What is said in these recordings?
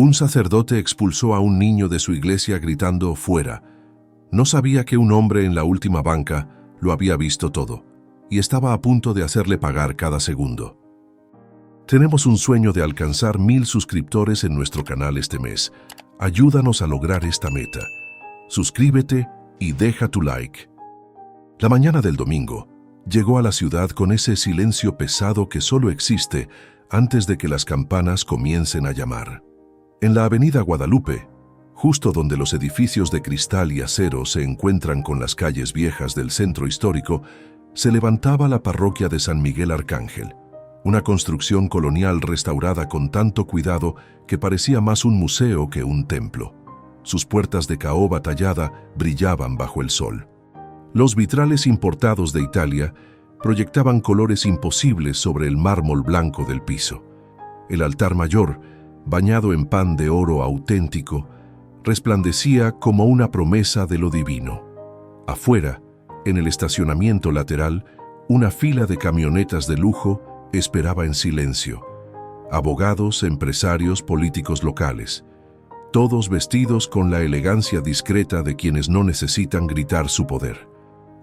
Un sacerdote expulsó a un niño de su iglesia gritando «fuera». No sabía que un hombre en la última banca lo había visto todo y estaba a punto de hacerle pagar cada segundo. Tenemos un sueño de alcanzar 1000 suscriptores en nuestro canal este mes. Ayúdanos a lograr esta meta. Suscríbete y deja tu like. La mañana del domingo llegó a la ciudad con ese silencio pesado que solo existe antes de que las campanas comiencen a llamar. En la avenida Guadalupe, justo donde los edificios de cristal y acero se encuentran con las calles viejas del centro histórico, se levantaba la parroquia de San Miguel Arcángel, una construcción colonial restaurada con tanto cuidado que parecía más un museo que un templo. Sus puertas de caoba tallada brillaban bajo el sol. Los vitrales importados de Italia proyectaban colores imposibles sobre el mármol blanco del piso. El altar mayor, bañado en pan de oro auténtico, resplandecía como una promesa de lo divino. Afuera, en el estacionamiento lateral, una fila de camionetas de lujo esperaba en silencio. Abogados, empresarios, políticos locales, todos vestidos con la elegancia discreta de quienes no necesitan gritar su poder.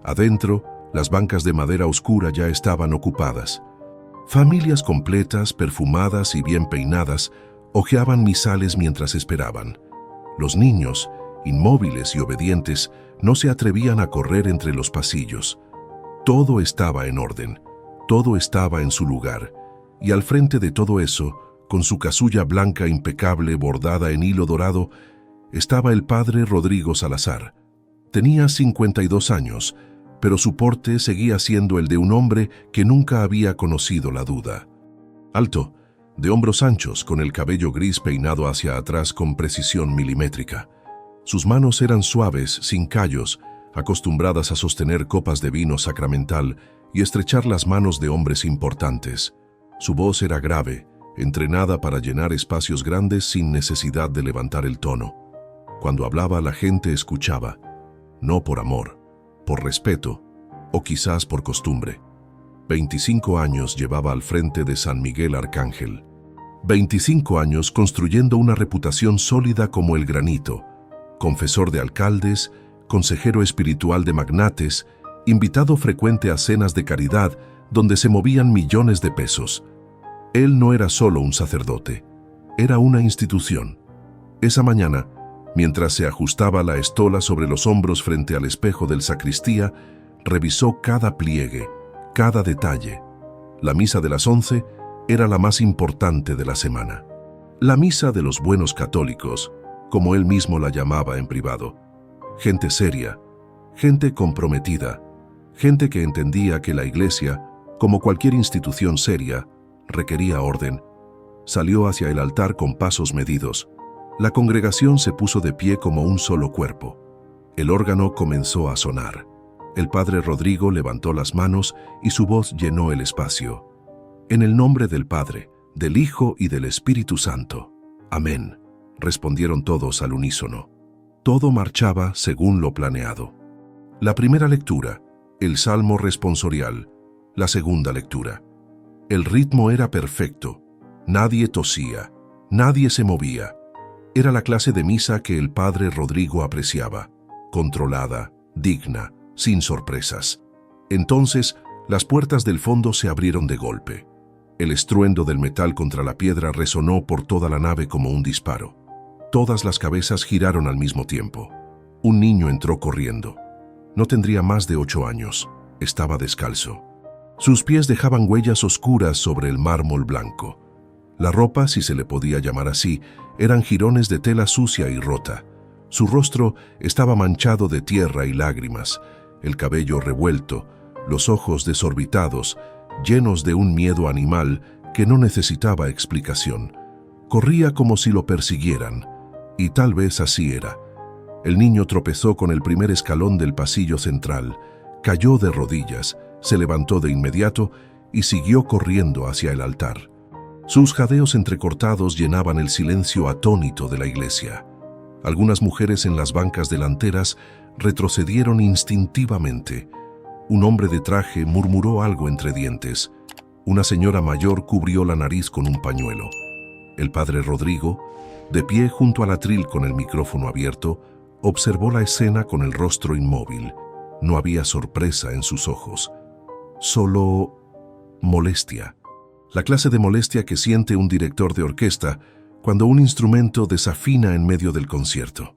Adentro, las bancas de madera oscura ya estaban ocupadas. Familias completas, perfumadas y bien peinadas, hojeaban misales mientras esperaban. Los niños, inmóviles y obedientes, no se atrevían a correr entre los pasillos. Todo estaba en orden, todo estaba en su lugar, y al frente de todo eso, con su casulla blanca impecable bordada en hilo dorado, estaba el padre Rodrigo Salazar. Tenía 52 años, pero su porte seguía siendo el de un hombre que nunca había conocido la duda. Alto, de hombros anchos, con el cabello gris peinado hacia atrás con precisión milimétrica. Sus manos eran suaves, sin callos, acostumbradas a sostener copas de vino sacramental y estrechar las manos de hombres importantes. Su voz era grave, entrenada para llenar espacios grandes sin necesidad de levantar el tono. Cuando hablaba, la gente escuchaba, no por amor, por respeto o quizás por costumbre. 25 años llevaba al frente de San Miguel Arcángel. 25 años construyendo una reputación sólida como el granito, confesor de alcaldes, consejero espiritual de magnates, invitado frecuente a cenas de caridad donde se movían millones de pesos. Él no era solo un sacerdote, era una institución. Esa mañana, mientras se ajustaba la estola sobre los hombros frente al espejo del sacristía, revisó cada pliegue, cada detalle. La misa de las 11 era la más importante de la semana. La misa de los buenos católicos, como él mismo la llamaba en privado. Gente seria, gente comprometida, gente que entendía que la iglesia, como cualquier institución seria, requería orden. Salió hacia el altar con pasos medidos. La congregación se puso de pie como un solo cuerpo. El órgano comenzó a sonar. El padre Rodrigo levantó las manos y su voz llenó el espacio. En el nombre del Padre, del Hijo y del Espíritu Santo. Amén, respondieron todos al unísono. Todo marchaba según lo planeado. La primera lectura, el Salmo responsorial. La segunda lectura. El ritmo era perfecto. Nadie tosía, nadie se movía. Era la clase de misa que el padre Rodrigo apreciaba, controlada, digna, sin sorpresas. Entonces, las puertas del fondo se abrieron de golpe. El estruendo del metal contra la piedra resonó por toda la nave como un disparo. Todas las cabezas giraron al mismo tiempo. Un niño entró corriendo. No tendría más de 8 años. Estaba descalzo. Sus pies dejaban huellas oscuras sobre el mármol blanco. La ropa, si se le podía llamar así, eran jirones de tela sucia y rota. Su rostro estaba manchado de tierra y lágrimas, el cabello revuelto, los ojos desorbitados, llenos de un miedo animal que no necesitaba explicación. Corría como si lo persiguieran, y tal vez así era. El niño tropezó con el primer escalón del pasillo central, cayó de rodillas, se levantó de inmediato y siguió corriendo hacia el altar. Sus jadeos entrecortados llenaban el silencio atónito de la iglesia. Algunas mujeres en las bancas delanteras retrocedieron instintivamente. Un hombre de traje murmuró algo entre dientes. Una señora mayor cubrió la nariz con un pañuelo. El padre Rodrigo, de pie junto al atril con el micrófono abierto, observó la escena con el rostro inmóvil. No había sorpresa en sus ojos, solo molestia. La clase de molestia que siente un director de orquesta cuando un instrumento desafina en medio del concierto.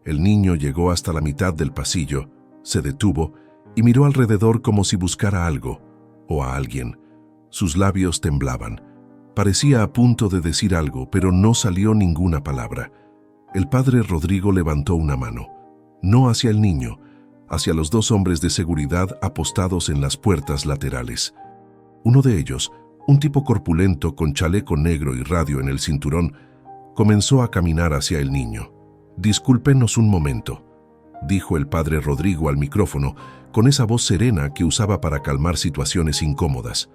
El niño llegó hasta la mitad del pasillo, se detuvo y miró alrededor como si buscara algo o a alguien. Sus labios temblaban. Parecía a punto de decir algo, pero no salió ninguna palabra. El padre Rodrigo levantó una mano, no hacia el niño, hacia los dos hombres de seguridad apostados en las puertas laterales. Uno de ellos, un tipo corpulento con chaleco negro y radio en el cinturón, comenzó a caminar hacia el niño. «Discúlpenos un momento», dijo el padre Rodrigo al micrófono, con esa voz serena que usaba para calmar situaciones incómodas,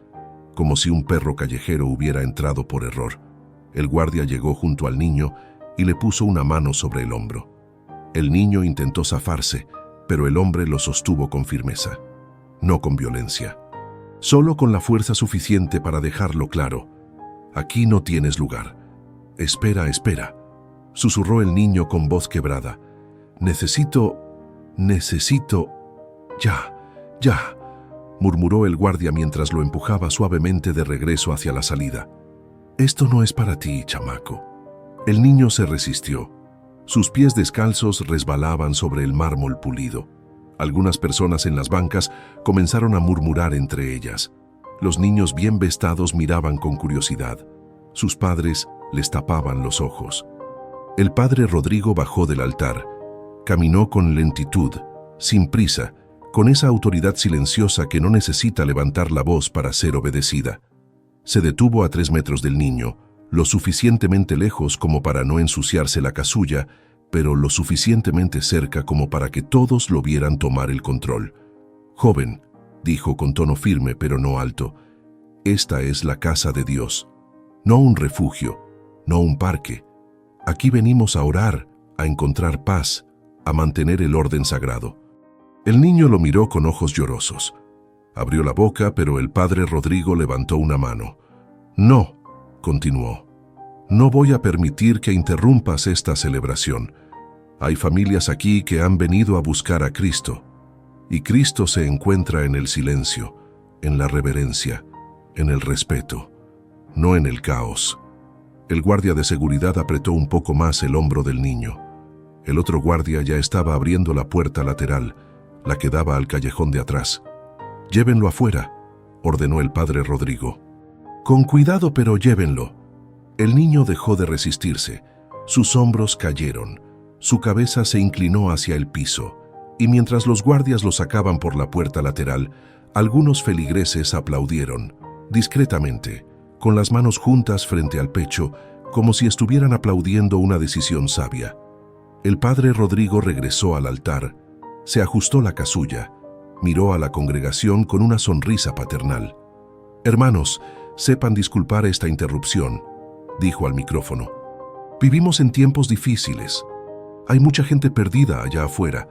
como si un perro callejero hubiera entrado por error. El guardia llegó junto al niño y le puso una mano sobre el hombro. El niño intentó zafarse, pero el hombre lo sostuvo con firmeza, no con violencia, solo con la fuerza suficiente para dejarlo claro. «Aquí no tienes lugar. Espera, espera», susurró el niño con voz quebrada. Necesito... Ya», murmuró el guardia mientras lo empujaba suavemente de regreso hacia la salida. «Esto no es para ti, chamaco». El niño se resistió. Sus pies descalzos resbalaban sobre el mármol pulido. Algunas personas en las bancas comenzaron a murmurar entre ellas. Los niños bien vestidos miraban con curiosidad. Sus padres les tapaban los ojos. El padre Rodrigo bajó del altar. Caminó con lentitud, sin prisa, con esa autoridad silenciosa que no necesita levantar la voz para ser obedecida. Se detuvo a 3 metros del niño, lo suficientemente lejos como para no ensuciarse la casulla, pero lo suficientemente cerca como para que todos lo vieran tomar el control. «Joven», dijo con tono firme pero no alto, «esta es la casa de Dios, no un refugio, no un parque. Aquí venimos a orar, a encontrar paz, a mantener el orden sagrado». El niño lo miró con ojos llorosos. Abrió la boca, pero el padre Rodrigo levantó una mano. «No», continuó, «no voy a permitir que interrumpas esta celebración. Hay familias aquí que han venido a buscar a Cristo, y Cristo se encuentra en el silencio, en la reverencia, en el respeto, no en el caos». El guardia de seguridad apretó un poco más el hombro del niño. El otro guardia ya estaba abriendo la puerta lateral, la que daba al callejón de atrás. «Llévenlo afuera», ordenó el padre Rodrigo. «Con cuidado, pero llévenlo». El niño dejó de resistirse. Sus hombros cayeron. Su cabeza se inclinó hacia el piso. Y mientras los guardias lo sacaban por la puerta lateral, algunos feligreses aplaudieron, discretamente, con las manos juntas frente al pecho, como si estuvieran aplaudiendo una decisión sabia. El padre Rodrigo regresó al altar, se ajustó la casulla, miró a la congregación con una sonrisa paternal. «Hermanos, sepan disculpar esta interrupción», dijo al micrófono. «Vivimos en tiempos difíciles. Hay mucha gente perdida allá afuera,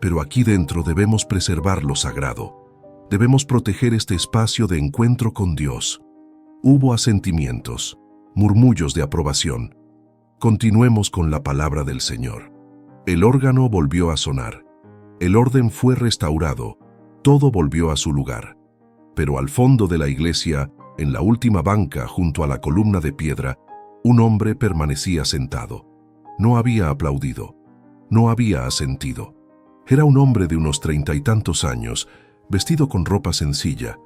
pero aquí dentro debemos preservar lo sagrado. Debemos proteger este espacio de encuentro con Dios». Hubo asentimientos, murmullos de aprobación. Continuemos con la palabra del Señor. El órgano volvió a sonar. El orden fue restaurado, todo volvió a su lugar. Pero al fondo de la iglesia, en la última banca junto a la columna de piedra, un hombre permanecía sentado. No había aplaudido, no había asentido. Era un hombre de unos 30 y tantos años, vestido con ropa sencilla,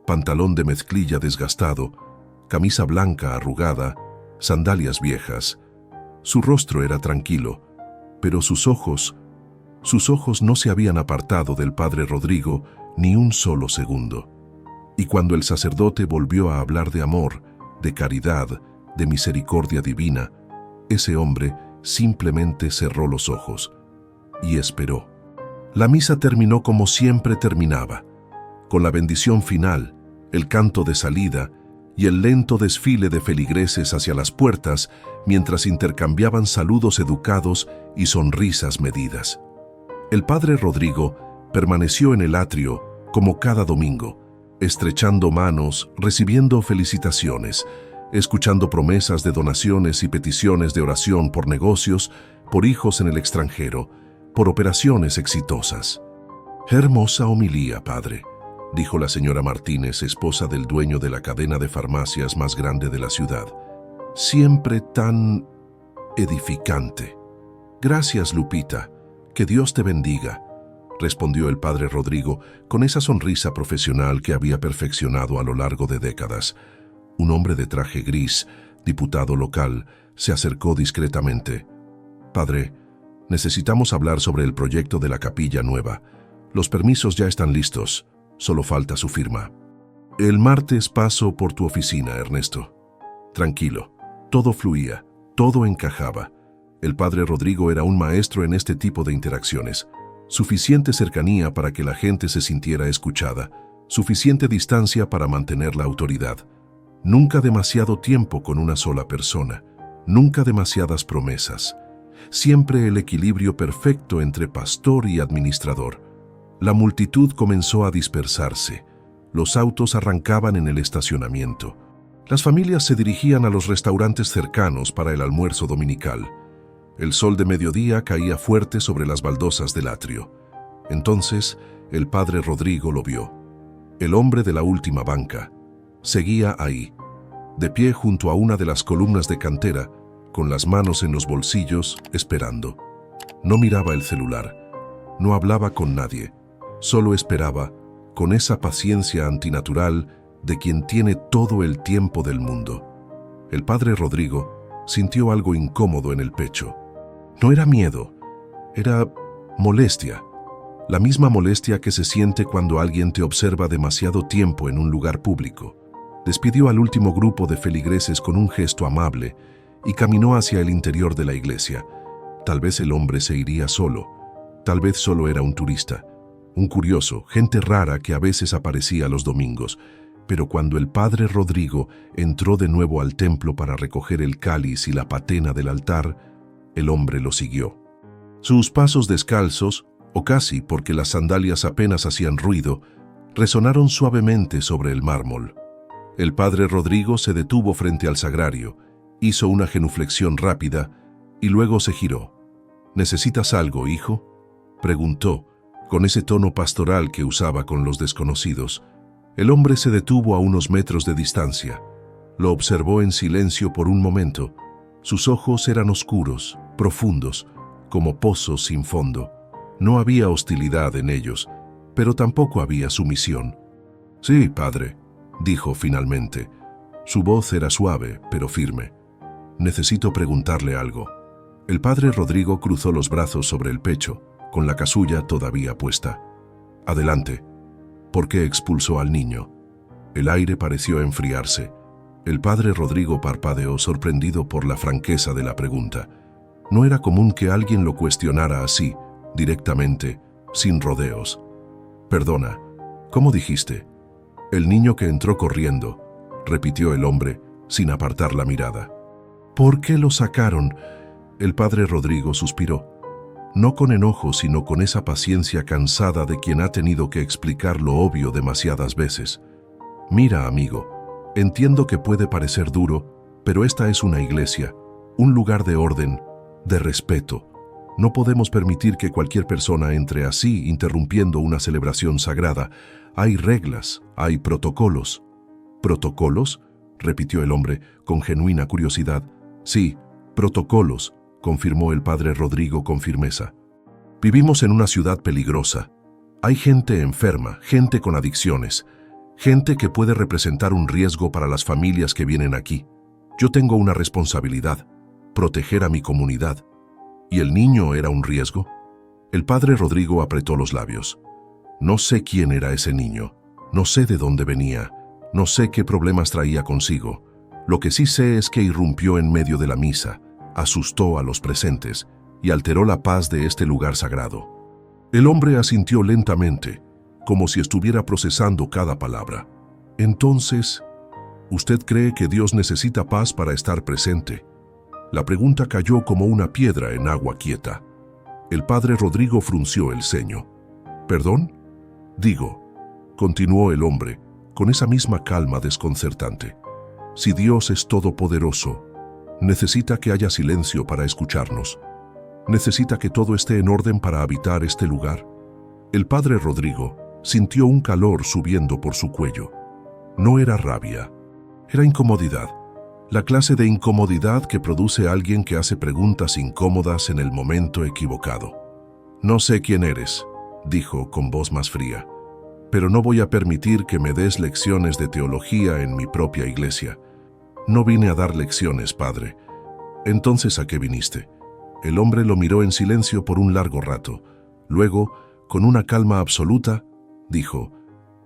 pantalón de mezclilla desgastado, camisa blanca arrugada, sandalias viejas. Su rostro era tranquilo, pero sus ojos no se habían apartado del padre Rodrigo ni un solo segundo. Y cuando el sacerdote volvió a hablar de amor, de caridad, de misericordia divina, ese hombre simplemente cerró los ojos y esperó. La misa terminó como siempre terminaba, con la bendición final, el canto de salida y el lento desfile de feligreses hacia las puertas mientras intercambiaban saludos educados y sonrisas medidas. El padre Rodrigo permaneció en el atrio como cada domingo, estrechando manos, recibiendo felicitaciones, escuchando promesas de donaciones y peticiones de oración por negocios, por hijos en el extranjero, por operaciones exitosas. «Hermosa homilía, padre», dijo la señora Martínez, esposa del dueño de la cadena de farmacias más grande de la ciudad. «Siempre tan edificante». «Gracias, Lupita. Que Dios te bendiga», respondió el padre Rodrigo con esa sonrisa profesional que había perfeccionado a lo largo de décadas. Un hombre de traje gris, diputado local, se acercó discretamente. «Padre, necesitamos hablar sobre el proyecto de la capilla nueva. Los permisos ya están listos, solo falta su firma». «El martes paso por tu oficina, Ernesto». Tranquilo, todo fluía, todo encajaba. El padre Rodrigo era un maestro en este tipo de interacciones. Suficiente cercanía para que la gente se sintiera escuchada, suficiente distancia para mantener la autoridad. Nunca demasiado tiempo con una sola persona, nunca demasiadas promesas. Siempre el equilibrio perfecto entre pastor y administrador. La multitud comenzó a dispersarse. Los autos arrancaban en el estacionamiento. Las familias se dirigían a los restaurantes cercanos para el almuerzo dominical. El sol de mediodía caía fuerte sobre las baldosas del atrio. Entonces, el padre Rodrigo lo vio. El hombre de la última banca. Seguía ahí, de pie junto a una de las columnas de cantera, con las manos en los bolsillos, esperando. No miraba el celular, no hablaba con nadie, solo esperaba, con esa paciencia antinatural de quien tiene todo el tiempo del mundo. El padre Rodrigo sintió algo incómodo en el pecho. No era miedo, era molestia. La misma molestia que se siente cuando alguien te observa demasiado tiempo en un lugar público. Despidió al último grupo de feligreses con un gesto amable y caminó hacia el interior de la iglesia. Tal vez el hombre se iría solo, tal vez solo era un turista, un curioso, gente rara que a veces aparecía los domingos. Pero cuando el padre Rodrigo entró de nuevo al templo para recoger el cáliz y la patena del altar, el hombre lo siguió. Sus pasos descalzos, o casi porque las sandalias apenas hacían ruido, resonaron suavemente sobre el mármol. El padre Rodrigo se detuvo frente al sagrario, hizo una genuflexión rápida y luego se giró. «¿Necesitas algo, hijo?», preguntó, con ese tono pastoral que usaba con los desconocidos. El hombre se detuvo a unos metros de distancia. Lo observó en silencio por un momento. Sus ojos eran oscuros, profundos, como pozos sin fondo. No había hostilidad en ellos, pero tampoco había sumisión. «Sí, padre», dijo finalmente. Su voz era suave, pero firme. «Necesito preguntarle algo». El padre Rodrigo cruzó los brazos sobre el pecho, con la casulla todavía puesta. «Adelante». «¿Por qué expulsó al niño?». El aire pareció enfriarse. El padre Rodrigo parpadeó, sorprendido por la franqueza de la pregunta. No era común que alguien lo cuestionara así, directamente, sin rodeos. «Perdona, ¿cómo dijiste?». «El niño que entró corriendo», repitió el hombre, sin apartar la mirada. «¿Por qué lo sacaron?». El padre Rodrigo suspiró. No con enojo, sino con esa paciencia cansada de quien ha tenido que explicar lo obvio demasiadas veces. «Mira, amigo, entiendo que puede parecer duro, pero esta es una iglesia, un lugar de orden, de respeto. No podemos permitir que cualquier persona entre así, interrumpiendo una celebración sagrada. Hay reglas, hay protocolos». «¿Protocolos?», repitió el hombre, con genuina curiosidad. «Sí, protocolos», confirmó el padre Rodrigo con firmeza. «Vivimos en una ciudad peligrosa. Hay gente enferma, gente con adicciones, gente que puede representar un riesgo para las familias que vienen aquí. Yo tengo una responsabilidad, proteger a mi comunidad». ¿Y el niño era un riesgo? El padre Rodrigo apretó los labios. «No sé quién era ese niño, no sé de dónde venía, no sé qué problemas traía consigo. Lo que sí sé es que irrumpió en medio de la misa, asustó a los presentes y alteró la paz de este lugar sagrado». El hombre asintió lentamente, como si estuviera procesando cada palabra. «Entonces, ¿usted cree que Dios necesita paz para estar presente?». La pregunta cayó como una piedra en agua quieta. El padre Rodrigo frunció el ceño. «¿Perdón?». «Digo», continuó el hombre, con esa misma calma desconcertante, Si Dios es todopoderoso, necesita que haya silencio para escucharnos. Necesita que todo esté en orden para habitar este lugar. El padre Rodrigo sintió un calor subiendo por su cuello. No era rabia, era incomodidad. La clase de incomodidad que produce alguien que hace preguntas incómodas en el momento equivocado. «No sé quién eres», dijo con voz más fría, «pero no voy a permitir que me des lecciones de teología en mi propia iglesia. No vine a dar lecciones, padre». «Entonces, ¿a qué viniste?». El hombre lo miró en silencio por un largo rato. Luego, con una calma absoluta, dijo: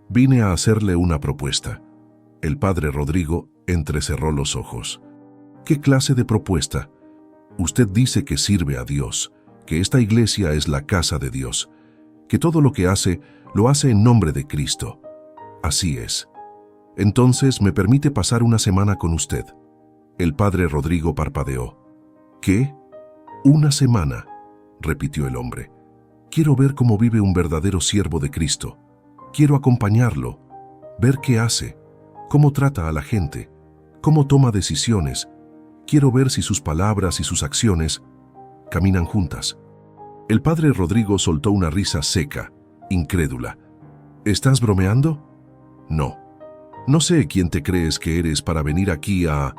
«Vine a hacerle una propuesta». El padre Rodrigo entrecerró los ojos. «¿Qué clase de propuesta?». «Usted dice que sirve a Dios, que esta iglesia es la casa de Dios, que todo lo que hace, lo hace en nombre de Cristo». «Así es». «Entonces, ¿me permite pasar una semana con usted?». El padre Rodrigo parpadeó. «¿Qué? Una semana», repitió el hombre. «Quiero ver cómo vive un verdadero siervo de Cristo. Quiero acompañarlo, ver qué hace, cómo trata a la gente, cómo toma decisiones. Quiero ver si sus palabras y sus acciones caminan juntas». El padre Rodrigo soltó una risa seca, incrédula. «¿Estás bromeando?». «No. No sé quién te crees que eres para venir aquí a...».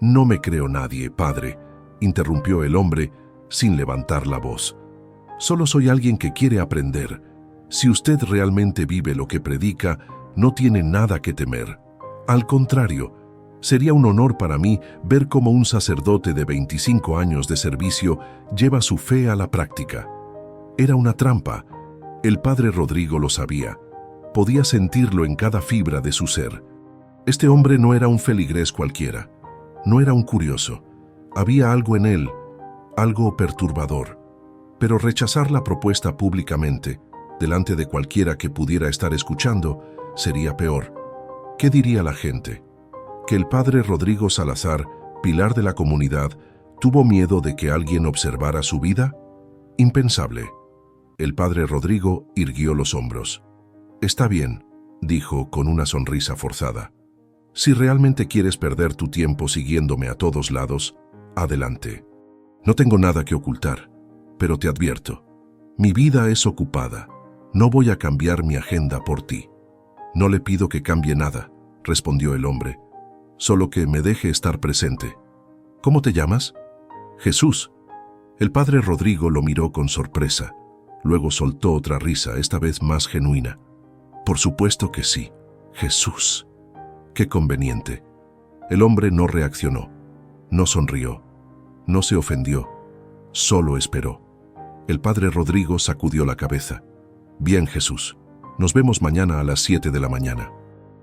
«No me creo nadie, padre», interrumpió el hombre sin levantar la voz. «Solo soy alguien que quiere aprender. Si usted realmente vive lo que predica, no tiene nada que temer. Al contrario, sería un honor para mí ver cómo un sacerdote de 25 años de servicio lleva su fe a la práctica». Era una trampa. El padre Rodrigo lo sabía. Podía sentirlo en cada fibra de su ser. Este hombre no era un feligrés cualquiera. No era un curioso. Había algo en él, algo perturbador. Pero rechazar la propuesta públicamente, delante de cualquiera que pudiera estar escuchando, sería peor. ¿Qué diría la gente? ¿Que el padre Rodrigo Salazar, pilar de la comunidad, tuvo miedo de que alguien observara su vida? Impensable. El padre Rodrigo irguió los hombros. «Está bien», dijo con una sonrisa forzada. «Si realmente quieres perder tu tiempo siguiéndome a todos lados, adelante. No tengo nada que ocultar, pero te advierto, mi vida es ocupada. No voy a cambiar mi agenda por ti». «No le pido que cambie nada», respondió el hombre, «solo que me deje estar presente». «¿Cómo te llamas?». «Jesús». El padre Rodrigo lo miró con sorpresa. Luego soltó otra risa, esta vez más genuina. «Por supuesto que sí, Jesús». «Qué conveniente». El hombre no reaccionó, no sonrió, no se ofendió, solo esperó. El padre Rodrigo sacudió la cabeza. «Bien, Jesús, nos vemos mañana a las 7 de la mañana.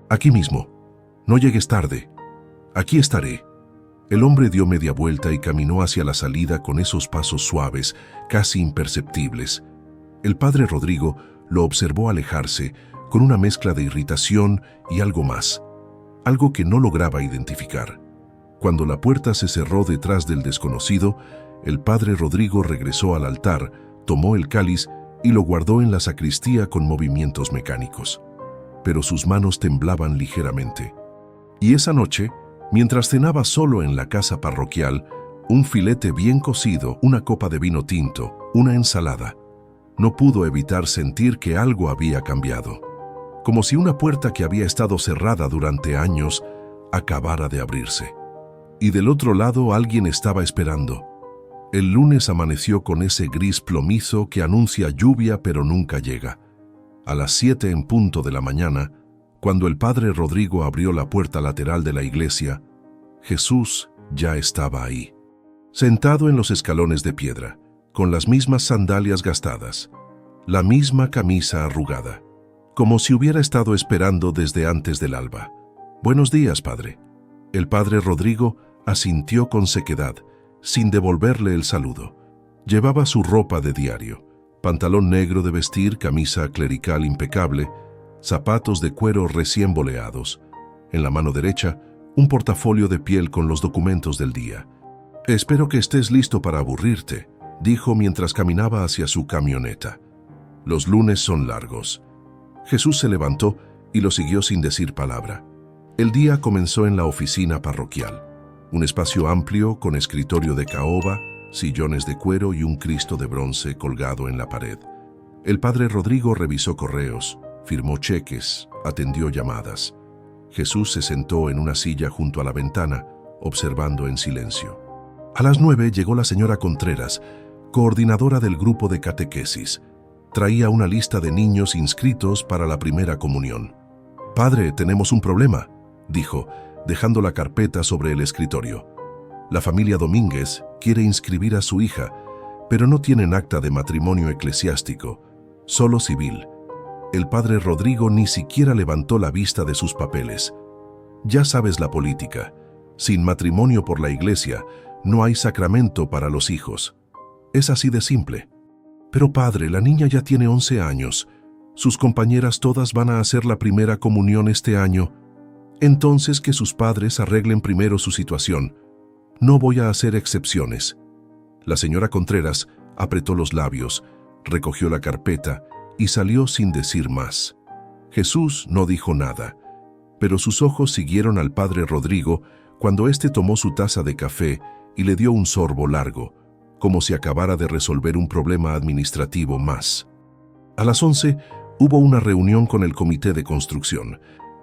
Aquí mismo. No llegues tarde. Aquí estaré». El hombre dio media vuelta y caminó hacia la salida con esos pasos suaves, casi imperceptibles. El padre Rodrigo lo observó alejarse con una mezcla de irritación y algo más, algo que no lograba identificar. Cuando la puerta se cerró detrás del desconocido, el padre Rodrigo regresó al altar, tomó el cáliz y lo guardó en la sacristía con movimientos mecánicos. Pero sus manos temblaban ligeramente. Y esa noche, mientras cenaba solo en la casa parroquial, un filete bien cocido, una copa de vino tinto, una ensalada, no pudo evitar sentir que algo había cambiado. Como si una puerta que había estado cerrada durante años acabara de abrirse. Y del otro lado alguien estaba esperando. El lunes amaneció con ese gris plomizo que anuncia lluvia pero nunca llega. A las 7 en punto de la mañana, cuando el padre Rodrigo abrió la puerta lateral de la iglesia, Jesús ya estaba ahí, sentado en los escalones de piedra, con las mismas sandalias gastadas, la misma camisa arrugada, como si hubiera estado esperando desde antes del alba. «Buenos días, padre». El padre Rodrigo asintió con sequedad, sin devolverle el saludo. Llevaba su ropa de diario, pantalón negro de vestir, camisa clerical impecable, zapatos de cuero recién boleados. En la mano derecha, un portafolio de piel con los documentos del día. «Espero que estés listo para aburrirte», dijo mientras caminaba hacia su camioneta. «Los lunes son largos». Jesús se levantó y lo siguió sin decir palabra. El día comenzó en la oficina parroquial, un espacio amplio con escritorio de caoba, sillones de cuero y un Cristo de bronce colgado en la pared. El padre Rodrigo revisó correos, firmó cheques, atendió llamadas. Jesús se sentó en una silla junto a la ventana, observando en silencio. A las 9 llegó la señora Contreras, coordinadora del grupo de catequesis. Traía una lista de niños inscritos para la primera comunión. «Padre, tenemos un problema», dijo, dejando la carpeta sobre el escritorio. La familia Domínguez quiere inscribir a su hija, pero no tienen acta de matrimonio eclesiástico, solo civil. El padre Rodrigo ni siquiera levantó la vista de sus papeles. Ya sabes la política. Sin matrimonio por la iglesia, no hay sacramento para los hijos. Es así de simple. Pero padre, la niña ya tiene 11 años. Sus compañeras todas van a hacer la primera comunión este año. Entonces que sus padres arreglen primero su situación. No voy a hacer excepciones. La señora Contreras apretó los labios, recogió la carpeta y salió sin decir más. Jesús no dijo nada, pero sus ojos siguieron al padre Rodrigo cuando éste tomó su taza de café y le dio un sorbo largo, como si acabara de resolver un problema administrativo más. A las 11 hubo una reunión con el comité de construcción.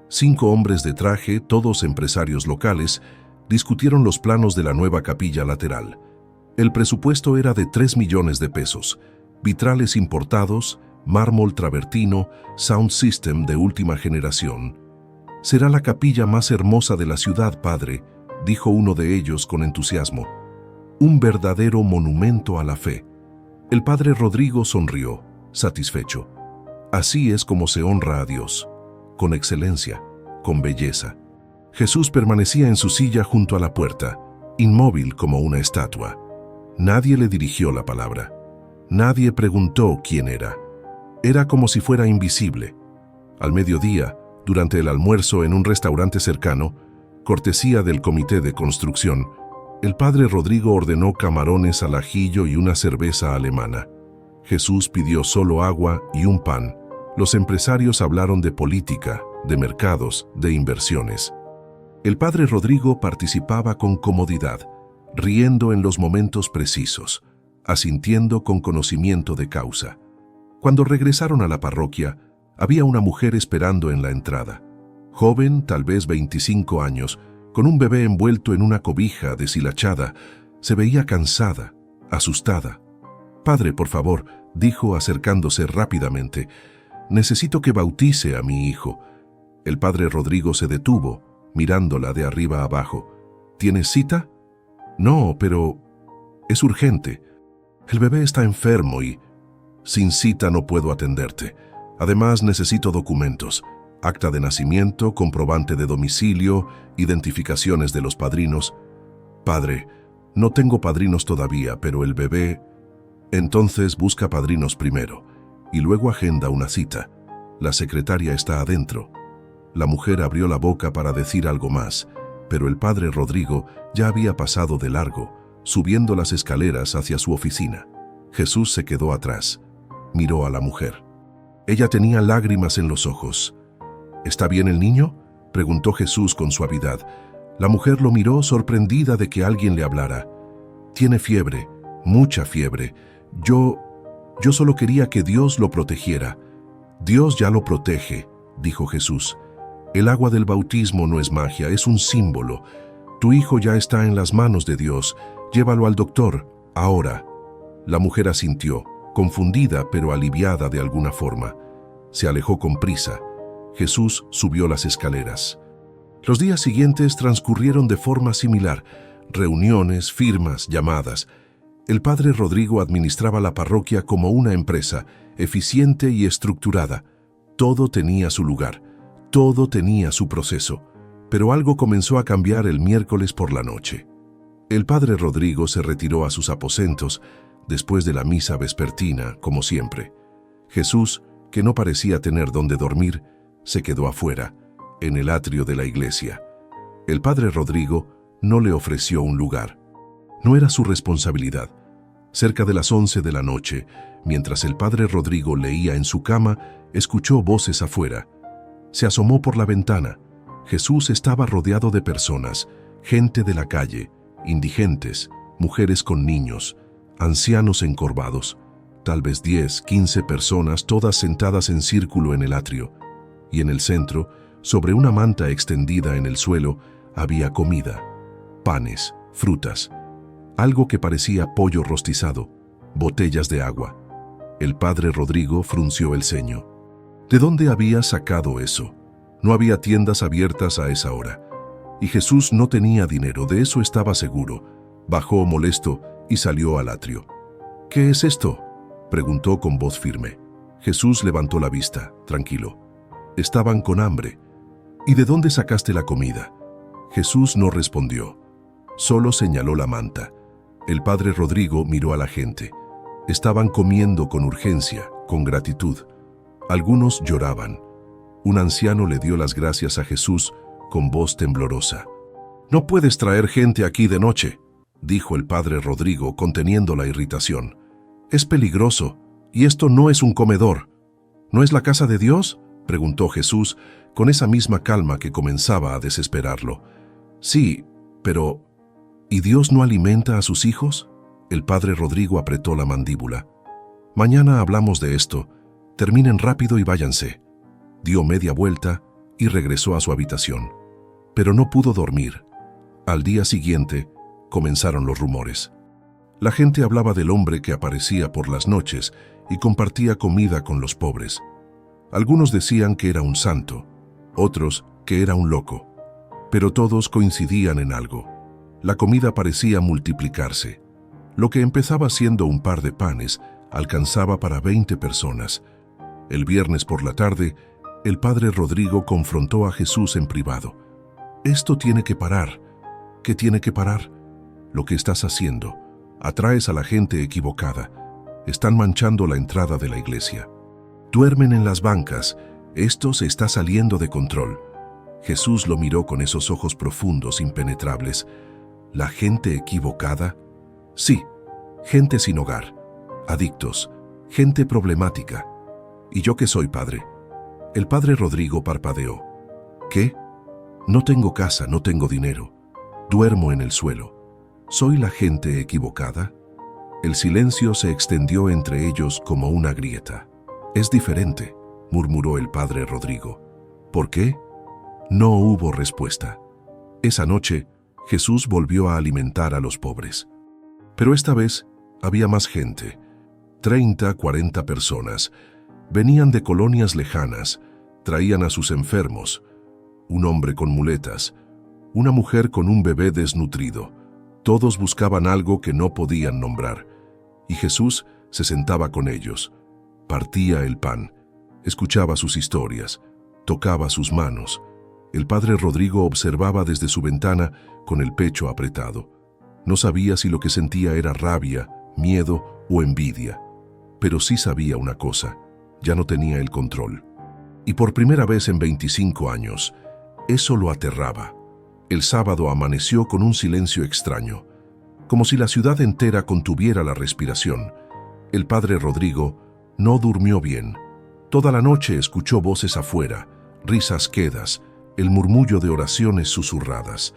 5 hombres de traje, todos empresarios locales, discutieron los planos de la nueva capilla lateral. El presupuesto era de 3 millones de pesos, vitrales importados, mármol travertino, sound system de última generación. «Será la capilla más hermosa de la ciudad, padre», dijo uno de ellos con entusiasmo. «Un verdadero monumento a la fe». El padre Rodrigo sonrió, satisfecho. Así es como se honra a Dios, con excelencia, con belleza. Jesús permanecía en su silla junto a la puerta, inmóvil como una estatua. Nadie le dirigió la palabra. Nadie preguntó quién era. Era como si fuera invisible. Al mediodía, durante el almuerzo en un restaurante cercano, cortesía del comité de construcción, el padre Rodrigo ordenó camarones al ajillo y una cerveza alemana. Jesús pidió solo agua y un pan. Los empresarios hablaron de política, de mercados, de inversiones. El padre Rodrigo participaba con comodidad, riendo en los momentos precisos, asintiendo con conocimiento de causa. Cuando regresaron a la parroquia, había una mujer esperando en la entrada. Joven, tal vez 25 años, con un bebé envuelto en una cobija deshilachada, se veía cansada, asustada. «Padre, por favor», dijo acercándose rápidamente, «necesito que bautice a mi hijo». El padre Rodrigo se detuvo, mirándola de arriba abajo. «¿Tienes cita?» «No, pero es urgente. El bebé está enfermo y sin cita no puedo atenderte. Además necesito documentos, acta de nacimiento, comprobante de domicilio, identificaciones de los padrinos». «Padre, no tengo padrinos todavía, pero el bebé...» «Entonces busca padrinos primero y luego agenda una cita. La secretaria está adentro». La mujer abrió la boca para decir algo más, pero el padre Rodrigo ya había pasado de largo, subiendo las escaleras hacia su oficina. Jesús se quedó atrás. Miró a la mujer. Ella tenía lágrimas en los ojos. «¿Está bien el niño?», preguntó Jesús con suavidad. La mujer lo miró sorprendida de que alguien le hablara. «Tiene fiebre, mucha fiebre. Yo solo quería que Dios lo protegiera». «Dios ya lo protege», dijo Jesús. «El agua del bautismo no es magia, es un símbolo. Tu hijo ya está en las manos de Dios. Llévalo al doctor, ahora». La mujer asintió, confundida pero aliviada de alguna forma. Se alejó con prisa. Jesús subió las escaleras. Los días siguientes transcurrieron de forma similar. Reuniones, firmas, llamadas. El padre Rodrigo administraba la parroquia como una empresa, eficiente y estructurada. Todo tenía su lugar. Todo tenía su proceso, pero algo comenzó a cambiar el miércoles por la noche. El padre Rodrigo se retiró a sus aposentos después de la misa vespertina, como siempre. Jesús, que no parecía tener dónde dormir, se quedó afuera, en el atrio de la iglesia. El padre Rodrigo no le ofreció un lugar. No era su responsabilidad. Cerca de las 11 de la noche, mientras el padre Rodrigo leía en su cama, escuchó voces afuera. Se asomó por la ventana. Jesús estaba rodeado de personas, gente de la calle, indigentes, mujeres con niños, ancianos encorvados, tal vez 10, 15 personas, todas sentadas en círculo en el atrio. Y en el centro, sobre una manta extendida en el suelo, había comida, panes, frutas, algo que parecía pollo rostizado, botellas de agua. El padre Rodrigo frunció el ceño. ¿De dónde había sacado eso? No había tiendas abiertas a esa hora. Y Jesús no tenía dinero, de eso estaba seguro. Bajó molesto y salió al atrio. «¿Qué es esto?», preguntó con voz firme. Jesús levantó la vista, tranquilo. Estaban con hambre. «¿Y de dónde sacaste la comida?». Jesús no respondió. Solo señaló la manta. El padre Rodrigo miró a la gente. Estaban comiendo con urgencia, con gratitud. Algunos lloraban. Un anciano le dio las gracias a Jesús con voz temblorosa. «No puedes traer gente aquí de noche», dijo el padre Rodrigo conteniendo la irritación. «Es peligroso, y esto no es un comedor». «¿No es la casa de Dios?», preguntó Jesús con esa misma calma que comenzaba a desesperarlo. «Sí, pero ¿y Dios no alimenta a sus hijos?». El padre Rodrigo apretó la mandíbula. «Mañana hablamos de esto. Terminen rápido y váyanse». Dio media vuelta y regresó a su habitación. Pero no pudo dormir. Al día siguiente, comenzaron los rumores. La gente hablaba del hombre que aparecía por las noches y compartía comida con los pobres. Algunos decían que era un santo, otros que era un loco. Pero todos coincidían en algo. La comida parecía multiplicarse. Lo que empezaba siendo un par de panes alcanzaba para 20 personas. El viernes por la tarde, el padre Rodrigo confrontó a Jesús en privado. «Esto tiene que parar». «¿Qué tiene que parar?». «Lo que estás haciendo. Atraes a la gente equivocada. Están manchando la entrada de la iglesia. Duermen en las bancas. Esto se está saliendo de control». Jesús lo miró con esos ojos profundos, impenetrables. «¿La gente equivocada?». «Sí, gente sin hogar, adictos, gente problemática. ¿Y yo qué soy, padre?». El padre Rodrigo parpadeó. «¿Qué?». «No tengo casa, no tengo dinero. Duermo en el suelo. ¿Soy la gente equivocada?». El silencio se extendió entre ellos como una grieta. «Es diferente», murmuró el padre Rodrigo. «¿Por qué?». No hubo respuesta. Esa noche, Jesús volvió a alimentar a los pobres. Pero esta vez había más gente. 30, 40 personas. Venían de colonias lejanas, traían a sus enfermos. Un hombre con muletas, una mujer con un bebé desnutrido. Todos buscaban algo que no podían nombrar. Y Jesús se sentaba con ellos. Partía el pan, escuchaba sus historias, tocaba sus manos. El padre Rodrigo observaba desde su ventana con el pecho apretado. No sabía si lo que sentía era rabia, miedo o envidia. Pero sí sabía una cosa, ya no tenía el control. Y por primera vez en 25 años, eso lo aterraba. El sábado amaneció con un silencio extraño, como si la ciudad entera contuviera la respiración. El padre Rodrigo no durmió bien. Toda la noche escuchó voces afuera, risas quedas, el murmullo de oraciones susurradas.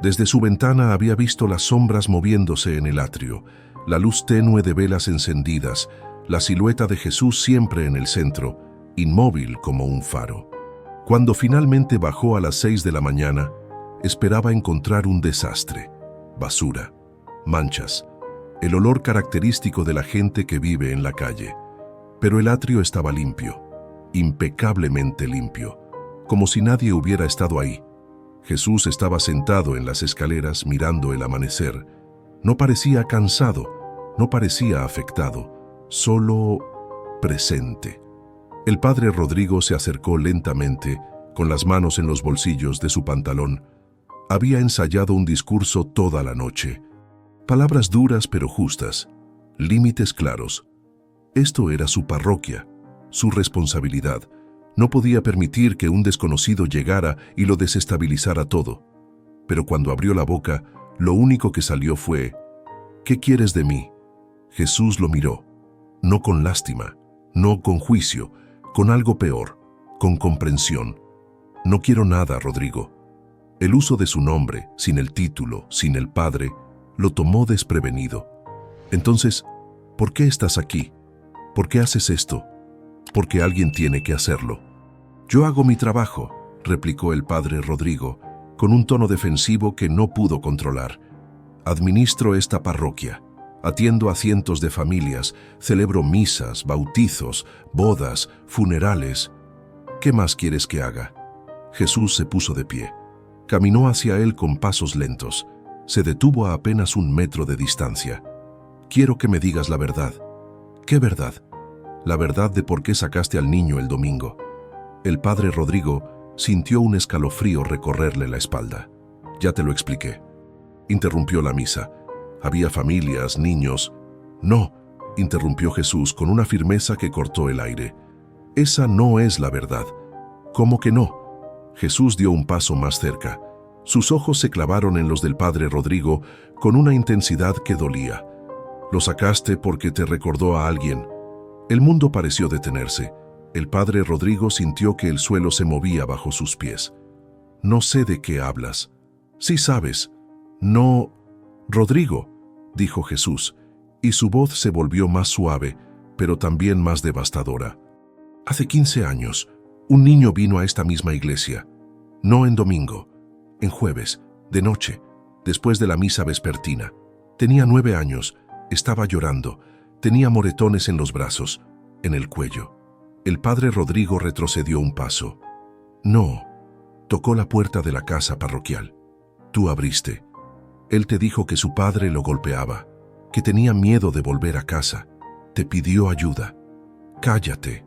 Desde su ventana había visto las sombras moviéndose en el atrio, la luz tenue de velas encendidas, la silueta de Jesús siempre en el centro, inmóvil como un faro. Cuando finalmente bajó a las 6 de la mañana, esperaba encontrar un desastre, basura, manchas, el olor característico de la gente que vive en la calle. Pero el atrio estaba limpio, impecablemente limpio, como si nadie hubiera estado ahí. Jesús estaba sentado en las escaleras mirando el amanecer. No parecía cansado, no parecía afectado, solo presente. El padre Rodrigo se acercó lentamente, con las manos en los bolsillos de su pantalón. Había ensayado un discurso toda la noche. Palabras duras pero justas, límites claros. Esto era su parroquia, su responsabilidad. No podía permitir que un desconocido llegara y lo desestabilizara todo. Pero cuando abrió la boca, lo único que salió fue: «¿Qué quieres de mí?». Jesús lo miró, no con lástima, no con juicio, con algo peor, con comprensión. No quiero nada, Rodrigo. El uso de su nombre, sin el título, sin el padre, lo tomó desprevenido. Entonces, ¿por qué estás aquí? ¿Por qué haces esto? Porque alguien tiene que hacerlo. Yo hago mi trabajo, replicó el padre Rodrigo, con un tono defensivo que no pudo controlar. Administro esta parroquia. Atiendo a cientos de familias, celebro misas, bautizos, bodas, funerales. ¿Qué más quieres que haga? Jesús se puso de pie. Caminó hacia él con pasos lentos. Se detuvo a apenas 1 metro de distancia. Quiero que me digas la verdad. ¿Qué verdad? La verdad de por qué sacaste al niño el domingo. El padre Rodrigo sintió un escalofrío recorrerle la espalda. Ya te lo expliqué. Interrumpió la misa. Había familias, niños. No, interrumpió Jesús con una firmeza que cortó el aire. Esa no es la verdad. ¿Cómo que no? Jesús dio un paso más cerca. Sus ojos se clavaron en los del padre Rodrigo con una intensidad que dolía. Lo sacaste porque te recordó a alguien. El mundo pareció detenerse. El padre Rodrigo sintió que el suelo se movía bajo sus pies. No sé de qué hablas. Sí sabes. No... Rodrigo, dijo Jesús, y su voz se volvió más suave, pero también más devastadora. Hace 15 años, un niño vino a esta misma iglesia. No en domingo, en jueves, de noche, después de la misa vespertina. Tenía 9 años, estaba llorando, tenía moretones en los brazos, en el cuello. El padre Rodrigo retrocedió un paso. No, tocó la puerta de la casa parroquial. Tú abriste. Él te dijo que su padre lo golpeaba, que tenía miedo de volver a casa. Te pidió ayuda. Cállate.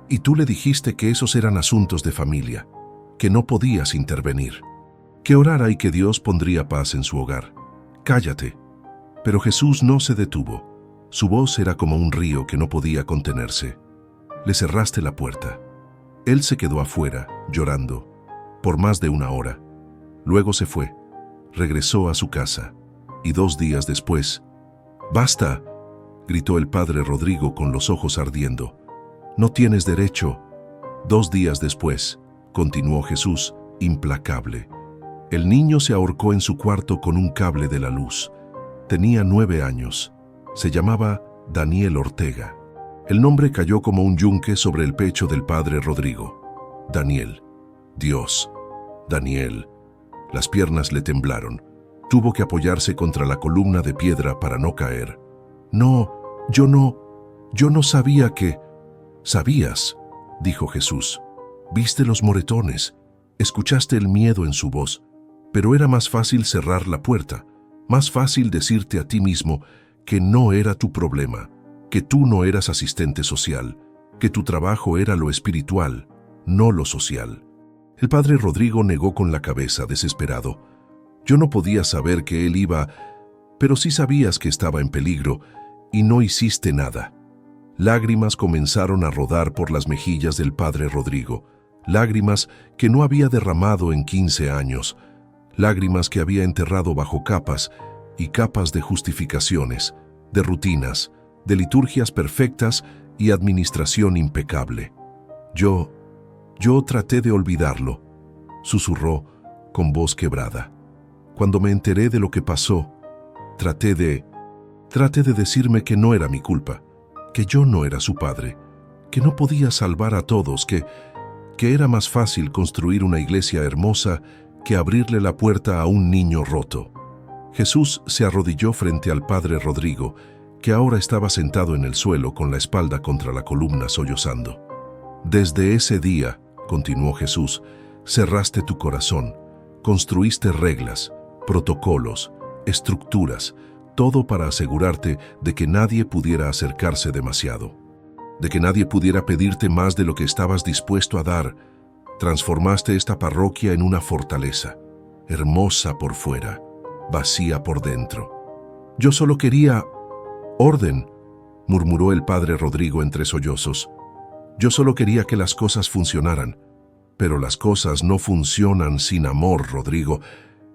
Y tú le dijiste que esos eran asuntos de familia, que no podías intervenir, que orara y que Dios pondría paz en su hogar. Cállate. Pero Jesús no se detuvo. Su voz era como un río que no podía contenerse. Le cerraste la puerta. Él se quedó afuera, llorando, por más de 1 hora. Luego se fue. Regresó a su casa. Y 2 días después... ¡Basta!, gritó el padre Rodrigo con los ojos ardiendo. No tienes derecho. 2 días después, continuó Jesús, implacable. El niño se ahorcó en su cuarto con un cable de la luz. Tenía 9 años. Se llamaba Daniel Ortega. El nombre cayó como un yunque sobre el pecho del padre Rodrigo. Daniel. Dios. Daniel. Las piernas le temblaron. Tuvo que apoyarse contra la columna de piedra para no caer. No, yo no sabía que... Sabías, dijo Jesús. Viste los moretones, escuchaste el miedo en su voz, pero era más fácil cerrar la puerta, más fácil decirte a ti mismo que no era tu problema, que tú no eras asistente social, que tu trabajo era lo espiritual, no lo social. El padre Rodrigo negó con la cabeza, desesperado. Yo no podía saber que él iba, pero sí sabías que estaba en peligro, y no hiciste nada. Lágrimas comenzaron a rodar por las mejillas del padre Rodrigo, lágrimas que no había derramado en 15 años, lágrimas que había enterrado bajo capas y capas de justificaciones, de rutinas, de liturgias perfectas y administración impecable. Yo traté de olvidarlo, susurró con voz quebrada. Cuando me enteré de lo que pasó, traté de decirme que no era mi culpa, que yo no era su padre, que no podía salvar a todos, que era más fácil construir una iglesia hermosa que abrirle la puerta a un niño roto. Jesús se arrodilló frente al padre Rodrigo, que ahora estaba sentado en el suelo con la espalda contra la columna sollozando. Desde ese día, continuó Jesús, cerraste tu corazón, construiste reglas, protocolos, estructuras, todo para asegurarte de que nadie pudiera acercarse demasiado, de que nadie pudiera pedirte más de lo que estabas dispuesto a dar. Transformaste esta parroquia en una fortaleza, hermosa por fuera, vacía por dentro. Yo solo quería orden, murmuró el padre Rodrigo entre sollozos. Yo solo quería que las cosas funcionaran. Pero las cosas no funcionan sin amor, Rodrigo,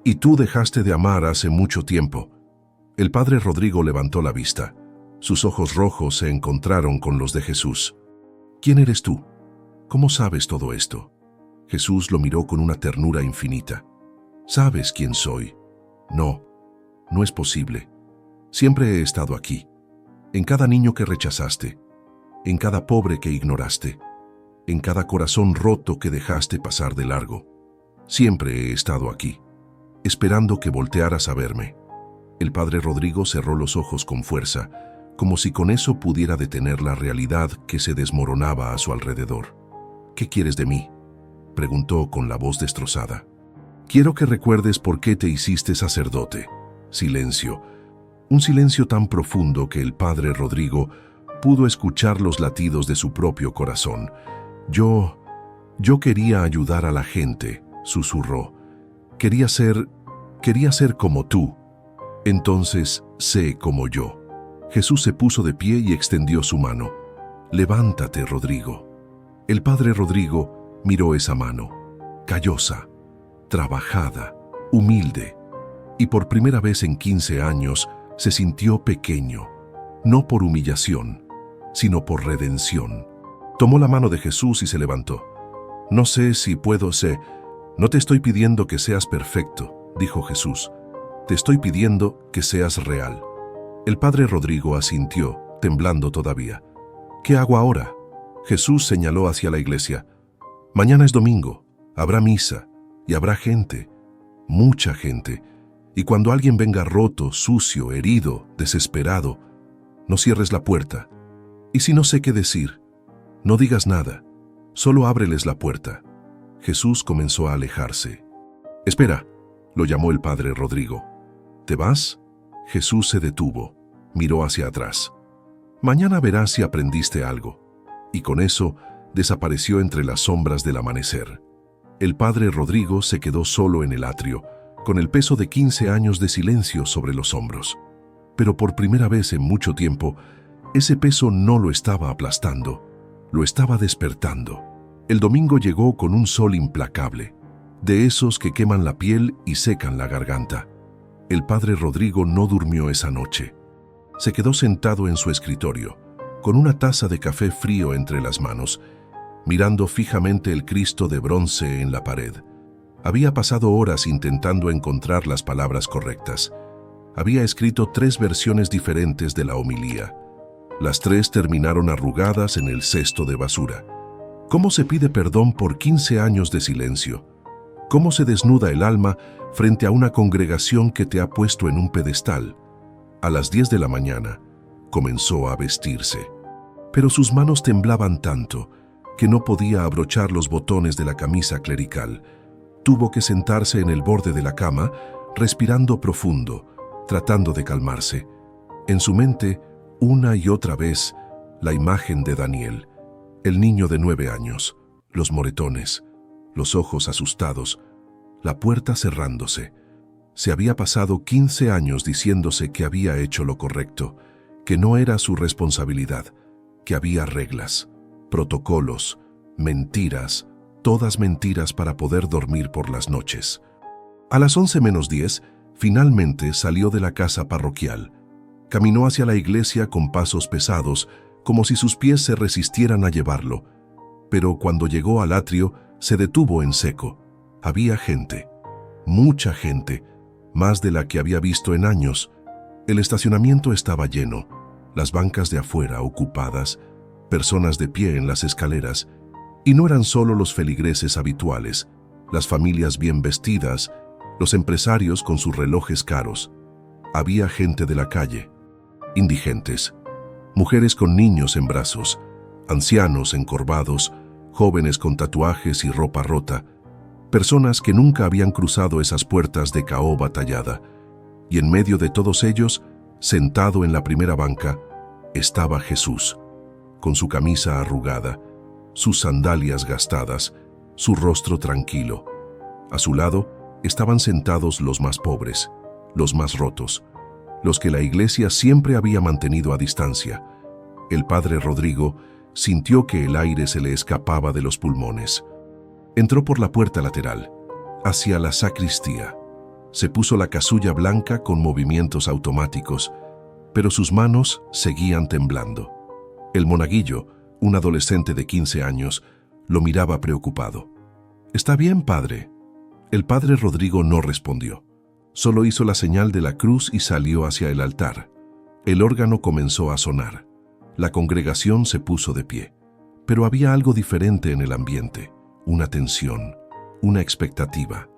y tú dejaste de amar hace mucho tiempo. El padre Rodrigo levantó la vista. Sus ojos rojos se encontraron con los de Jesús. ¿Quién eres tú? ¿Cómo sabes todo esto? Jesús lo miró con una ternura infinita. ¿Sabes quién soy? No, no es posible. Siempre he estado aquí, en cada niño que rechazaste, en cada pobre que ignoraste, en cada corazón roto que dejaste pasar de largo. Siempre he estado aquí, esperando que voltearas a verme. El padre Rodrigo cerró los ojos con fuerza, como si con eso pudiera detener la realidad que se desmoronaba a su alrededor. ¿Qué quieres de mí?, preguntó con la voz destrozada. Quiero que recuerdes por qué te hiciste sacerdote. Silencio. Un silencio tan profundo que el padre Rodrigo pudo escuchar los latidos de su propio corazón. Yo quería ayudar a la gente, susurró. Quería ser como tú. Entonces, sé como yo. Jesús se puso de pie y extendió su mano. Levántate, Rodrigo. El padre Rodrigo miró esa mano, callosa, trabajada, humilde, y por primera vez en 15 años se sintió pequeño, no por humillación, sino por redención. Tomó la mano de Jesús y se levantó. No sé si puedo ser. No te estoy pidiendo que seas perfecto, dijo Jesús. Te estoy pidiendo que seas real. El padre Rodrigo asintió, temblando todavía. ¿Qué hago ahora? Jesús señaló hacia la iglesia. Mañana es domingo, habrá misa y habrá gente, mucha gente. Y cuando alguien venga roto, sucio, herido, desesperado, no cierres la puerta. Y si no sé qué decir, no digas nada, solo ábreles la puerta. Jesús comenzó a alejarse. Espera, lo llamó el padre Rodrigo. ¿Te vas? Jesús se detuvo, miró hacia atrás. Mañana verás si aprendiste algo. Y con eso desapareció entre las sombras del amanecer. El padre Rodrigo se quedó solo en el atrio, con el peso de 15 años de silencio sobre los hombros. Pero por primera vez en mucho tiempo, ese peso no lo estaba aplastando, lo estaba despertando. El domingo llegó con un sol implacable, de esos que queman la piel y secan la garganta. El padre Rodrigo no durmió esa noche. Se quedó sentado en su escritorio, con una taza de café frío entre las manos, mirando fijamente el Cristo de bronce en la pared. Había pasado horas intentando encontrar las palabras correctas. Había escrito 3 versiones diferentes de la homilía. Las 3 terminaron arrugadas en el cesto de basura. ¿Cómo se pide perdón por 15 años de silencio? ¿Cómo se desnuda el alma frente a una congregación que te ha puesto en un pedestal? A las 10 de la mañana comenzó a vestirse, pero sus manos temblaban tanto que no podía abrochar los botones de la camisa clerical. Tuvo que sentarse en el borde de la cama, respirando profundo, tratando de calmarse. En su mente, una y otra vez, la imagen de Daniel, el niño de 9 años, los moretones, los ojos asustados, la puerta cerrándose. Se había pasado 15 años diciéndose que había hecho lo correcto, que no era su responsabilidad, que había reglas, protocolos, mentiras, todas mentiras para poder dormir por las noches. A las 11:10, finalmente salió de la casa parroquial. Caminó hacia la iglesia con pasos pesados, como si sus pies se resistieran a llevarlo. Pero cuando llegó al atrio, se detuvo en seco. Había gente, mucha gente, más de la que había visto en años. El estacionamiento estaba lleno, las bancas de afuera ocupadas, personas de pie en las escaleras, y no eran solo los feligreses habituales, las familias bien vestidas, los empresarios con sus relojes caros. Había gente de la calle, indigentes, mujeres con niños en brazos, ancianos encorvados, jóvenes con tatuajes y ropa rota, personas que nunca habían cruzado esas puertas de caoba tallada, y en medio de todos ellos, sentado en la primera banca, estaba Jesús, con su camisa arrugada, sus sandalias gastadas, su rostro tranquilo. A su lado estaban sentados los más pobres, los más rotos, los que la iglesia siempre había mantenido a distancia. El padre Rodrigo sintió que el aire se le escapaba de los pulmones. Entró por la puerta lateral, hacia la sacristía. Se puso la casulla blanca con movimientos automáticos, pero sus manos seguían temblando. El monaguillo, un adolescente de 15 años, lo miraba preocupado. «Está bien, padre». El padre Rodrigo no respondió. Solo hizo la señal de la cruz y salió hacia el altar. El órgano comenzó a sonar. La congregación se puso de pie. Pero había algo diferente en el ambiente, una tensión, una expectativa.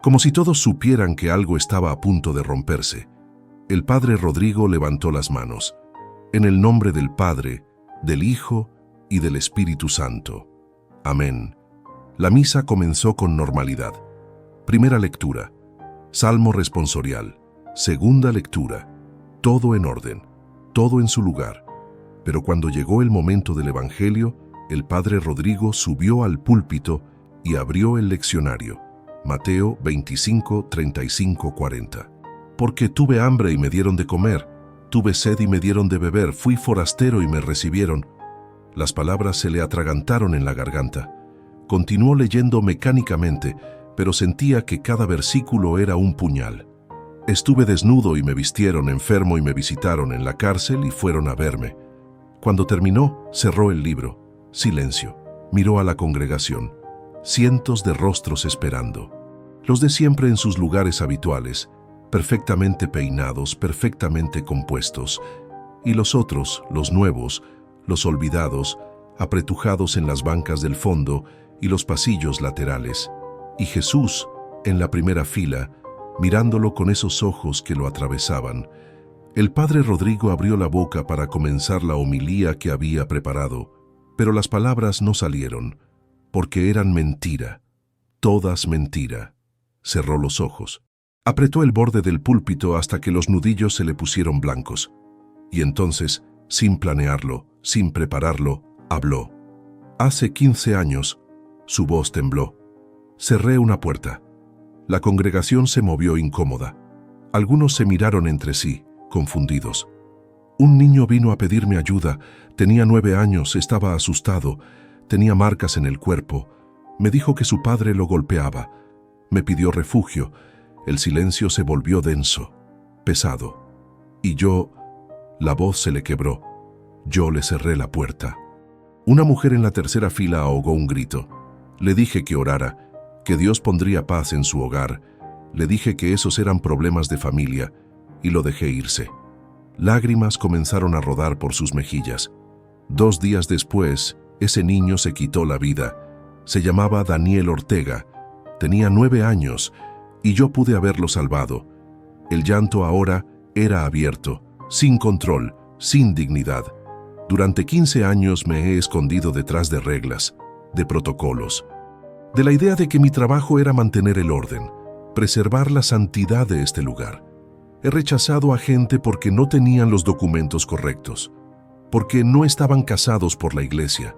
Como si todos supieran que algo estaba a punto de romperse. El padre Rodrigo levantó las manos. En el nombre del Padre, del Hijo y del Espíritu Santo. Amén. La misa comenzó con normalidad. Primera lectura. Salmo responsorial. Segunda lectura. Todo en orden, todo en su lugar. Pero cuando llegó el momento del Evangelio, el padre Rodrigo subió al púlpito y abrió el leccionario. Mateo 25, 35, 40. Porque tuve hambre y me dieron de comer, tuve sed y me dieron de beber, fui forastero y me recibieron. Las palabras se le atragantaron en la garganta. Continuó leyendo mecánicamente, pero sentía que cada versículo era un puñal. Estuve desnudo y me vistieron, enfermo y me visitaron, en la cárcel y fueron a verme. Cuando terminó, cerró el libro. Silencio. Miró a la congregación. Cientos de rostros esperando. Los de siempre en sus lugares habituales, perfectamente peinados, perfectamente compuestos. Y los otros, los nuevos, los olvidados, apretujados en las bancas del fondo y los pasillos laterales. Y Jesús, en la primera fila, mirándolo con esos ojos que lo atravesaban. El padre Rodrigo abrió la boca para comenzar la homilía que había preparado, pero las palabras no salieron, porque eran mentira, todas mentira. Cerró los ojos. Apretó el borde del púlpito hasta que los nudillos se le pusieron blancos. Y entonces, sin planearlo, sin prepararlo, habló. Hace 15 años, su voz tembló. Cerré una puerta. La congregación se movió incómoda. Algunos se miraron entre sí, confundidos. Un niño vino a pedirme ayuda. Tenía 9 años, estaba asustado, tenía marcas en el cuerpo. Me dijo que su padre lo golpeaba. Me pidió refugio. El silencio se volvió denso, pesado. Y yo, la voz se le quebró. Yo le cerré la puerta. Una mujer en la tercera fila ahogó un grito. Le dije que orara, que Dios pondría paz en su hogar. Le dije que esos eran problemas de familia y lo dejé irse. Lágrimas comenzaron a rodar por sus mejillas. 2 días después, ese niño se quitó la vida. Se llamaba Daniel Ortega. Tenía 9 años y yo pude haberlo salvado. El llanto ahora era abierto, sin control, sin dignidad. Durante 15 años me he escondido detrás de reglas, de protocolos, de la idea de que mi trabajo era mantener el orden, preservar la santidad de este lugar. He rechazado a gente porque no tenían los documentos correctos, porque no estaban casados por la iglesia,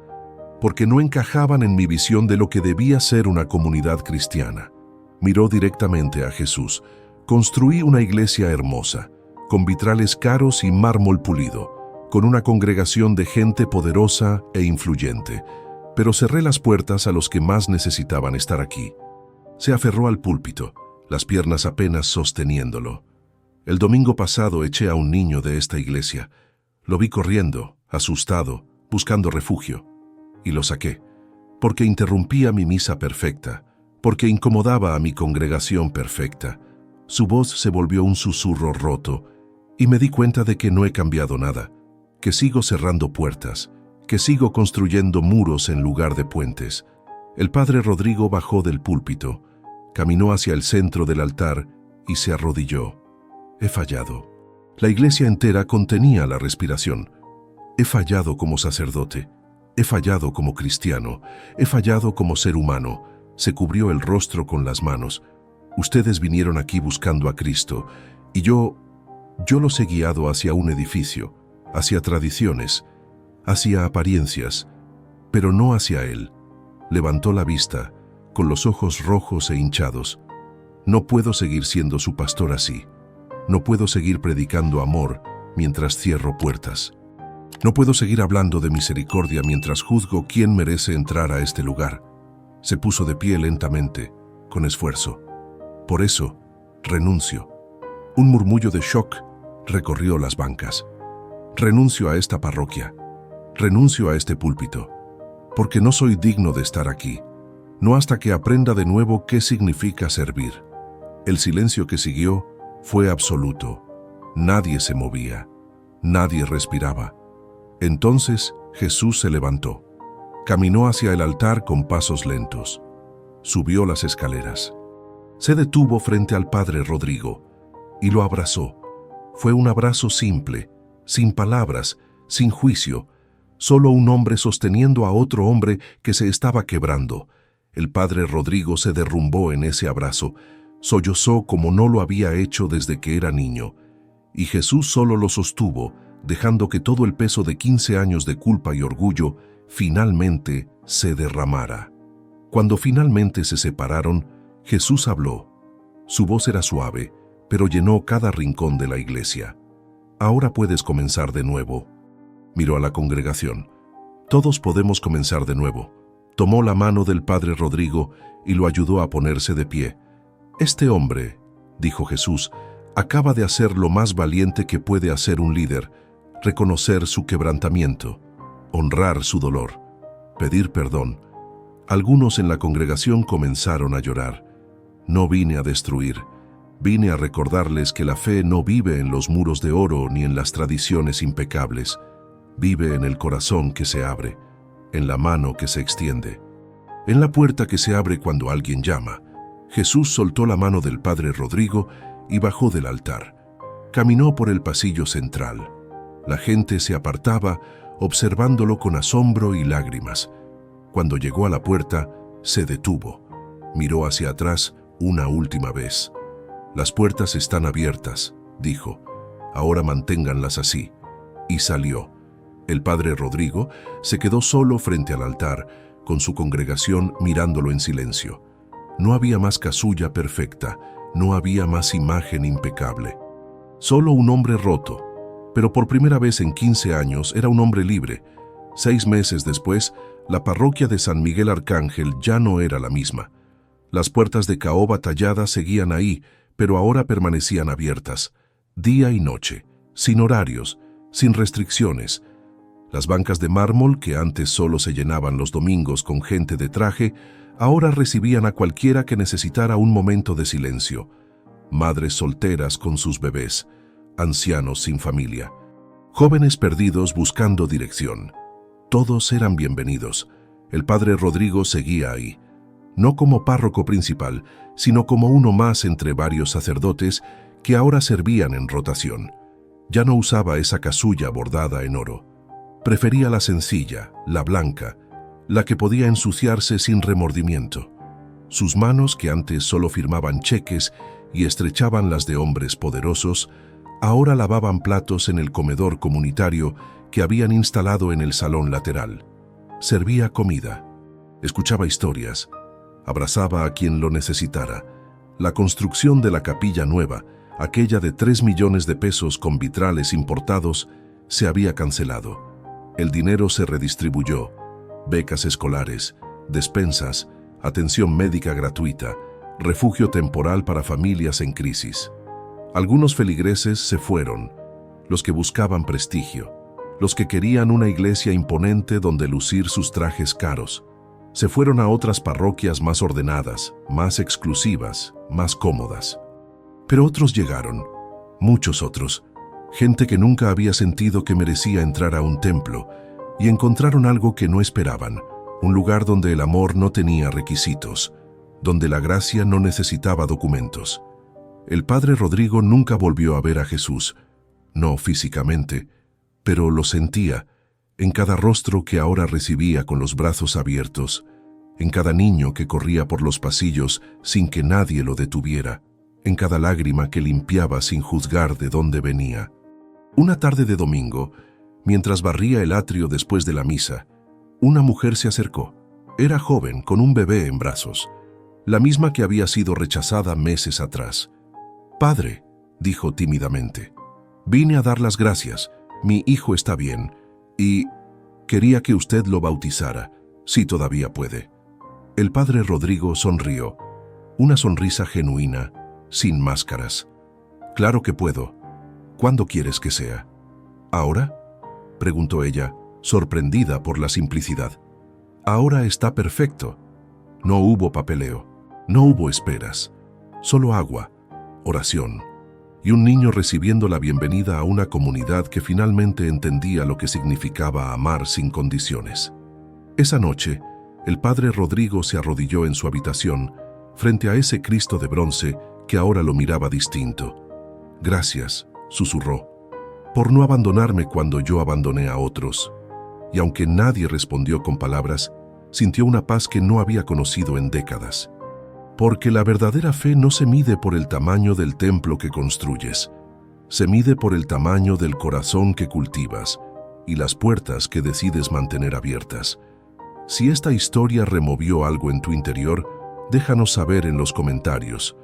porque no encajaban en mi visión de lo que debía ser una comunidad cristiana. Miró directamente a Jesús. Construí una iglesia hermosa, con vitrales caros y mármol pulido, con una congregación de gente poderosa e influyente, pero cerré las puertas a los que más necesitaban estar aquí. Se aferró al púlpito, las piernas apenas sosteniéndolo. El domingo pasado eché a un niño de esta iglesia. Lo vi corriendo, asustado, buscando refugio. Y lo saqué, porque interrumpía mi misa perfecta, porque incomodaba a mi congregación perfecta. Su voz se volvió un susurro roto, y me di cuenta de que no he cambiado nada, que sigo cerrando puertas, que sigo construyendo muros en lugar de puentes. El padre Rodrigo bajó del púlpito, caminó hacia el centro del altar y se arrodilló. He fallado. La iglesia entera contenía la respiración. He fallado como sacerdote. He fallado como cristiano. He fallado como ser humano. Se cubrió el rostro con las manos. Ustedes vinieron aquí buscando a Cristo, y yo los he guiado hacia un edificio, hacia tradiciones, hacia apariencias, pero no hacia Él. Levantó la vista, con los ojos rojos e hinchados. No puedo seguir siendo su pastor así. No puedo seguir predicando amor mientras cierro puertas. No puedo seguir hablando de misericordia mientras juzgo quién merece entrar a este lugar. Se puso de pie lentamente, con esfuerzo. Por eso, renuncio. Un murmullo de shock recorrió las bancas. Renuncio a esta parroquia. Renuncio a este púlpito. Porque no soy digno de estar aquí. no hasta que aprenda de nuevo qué significa servir. El silencio que siguió fue absoluto. Nadie se movía, nadie respiraba. Entonces Jesús se levantó. Caminó hacia el altar con pasos lentos. Subió las escaleras. Se detuvo frente al padre Rodrigo y lo abrazó. Fue un abrazo simple, sin palabras, sin juicio, solo un hombre sosteniendo a otro hombre que se estaba quebrando. El padre Rodrigo se derrumbó en ese abrazo, sollozó como no lo había hecho desde que era niño, y Jesús solo lo sostuvo, dejando que todo el peso de 15 años de culpa y orgullo finalmente se derramara. Cuando finalmente se separaron, Jesús habló. Su voz era suave, pero llenó cada rincón de la iglesia. Ahora puedes comenzar de nuevo. Miró a la congregación. Todos podemos comenzar de nuevo. Tomó la mano del padre Rodrigo y lo ayudó a ponerse de pie. Este hombre, dijo Jesús, acaba de hacer lo más valiente que puede hacer un líder, reconocer su quebrantamiento, honrar su dolor, pedir perdón. Algunos en la congregación comenzaron a llorar. No vine a destruir, vine a recordarles que la fe no vive en los muros de oro ni en las tradiciones impecables. Vive en el corazón que se abre, en la mano que se extiende, en la puerta que se abre cuando alguien llama. Jesús soltó la mano del padre Rodrigo y bajó del altar. Caminó por el pasillo central. La gente se apartaba, observándolo con asombro y lágrimas. Cuando llegó a la puerta, se detuvo. Miró hacia atrás una última vez. Las puertas están abiertas, dijo. Ahora manténganlas así. Y salió. El padre Rodrigo se quedó solo frente al altar, con su congregación mirándolo en silencio. No había más casulla perfecta, no había más imagen impecable. Solo un hombre roto, pero por primera vez en 15 años era un hombre libre. 6 meses después, la parroquia de San Miguel Arcángel ya no era la misma. Las puertas de caoba tallada seguían ahí, pero ahora permanecían abiertas, día y noche, sin horarios, sin restricciones. Las bancas de mármol, que antes solo se llenaban los domingos con gente de traje, ahora recibían a cualquiera que necesitara un momento de silencio. Madres solteras con sus bebés, ancianos sin familia, jóvenes perdidos buscando dirección. Todos eran bienvenidos. El padre Rodrigo seguía ahí, no como párroco principal, sino como uno más entre varios sacerdotes que ahora servían en rotación. Ya no usaba esa casulla bordada en oro. Prefería la sencilla, la blanca, la que podía ensuciarse sin remordimiento. Sus manos, que antes solo firmaban cheques y estrechaban las de hombres poderosos, ahora lavaban platos en el comedor comunitario que habían instalado en el salón lateral. Servía comida, escuchaba historias, abrazaba a quien lo necesitara. La construcción de la capilla nueva, aquella de 3 millones de pesos con vitrales importados, se había cancelado. El dinero se redistribuyó. Becas escolares, despensas, atención médica gratuita, refugio temporal para familias en crisis. Algunos feligreses se fueron, los que buscaban prestigio, los que querían una iglesia imponente donde lucir sus trajes caros. Se fueron a otras parroquias más ordenadas, más exclusivas, más cómodas. Pero otros llegaron, muchos otros, gente que nunca había sentido que merecía entrar a un templo, y encontraron algo que no esperaban, un lugar donde el amor no tenía requisitos, donde la gracia no necesitaba documentos. El padre Rodrigo nunca volvió a ver a Jesús, no físicamente, pero lo sentía en cada rostro que ahora recibía con los brazos abiertos, en cada niño que corría por los pasillos sin que nadie lo detuviera, en cada lágrima que limpiaba sin juzgar de dónde venía. Una tarde de domingo, mientras barría el atrio después de la misa, una mujer se acercó. Era joven, con un bebé en brazos, la misma que había sido rechazada meses atrás. «Padre», dijo tímidamente, «vine a dar las gracias. Mi hijo está bien y quería que usted lo bautizara, si todavía puede». El padre Rodrigo sonrió, una sonrisa genuina, sin máscaras. «Claro que puedo. ¿Cuándo quieres que sea?» «¿Ahora?», preguntó ella, sorprendida por la simplicidad. «Ahora está perfecto». No hubo papeleo, no hubo esperas, solo agua, oración y un niño recibiendo la bienvenida a una comunidad que finalmente entendía lo que significaba amar sin condiciones. Esa noche, el padre Rodrigo se arrodilló en su habitación frente a ese Cristo de bronce que ahora lo miraba distinto. «Gracias», susurró, «por no abandonarme cuando yo abandoné a otros». Y aunque nadie respondió con palabras, sintió una paz que no había conocido en décadas. Porque la verdadera fe no se mide por el tamaño del templo que construyes, se mide por el tamaño del corazón que cultivas y las puertas que decides mantener abiertas. Si esta historia removió algo en tu interior, déjanos saber en los comentarios.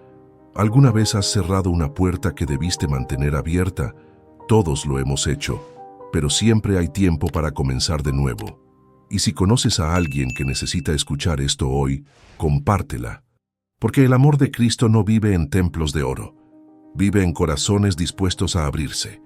¿Alguna vez has cerrado una puerta que debiste mantener abierta? Todos lo hemos hecho, pero siempre hay tiempo para comenzar de nuevo. Y si conoces a alguien que necesita escuchar esto hoy, compártela. Porque el amor de Cristo no vive en templos de oro, vive en corazones dispuestos a abrirse.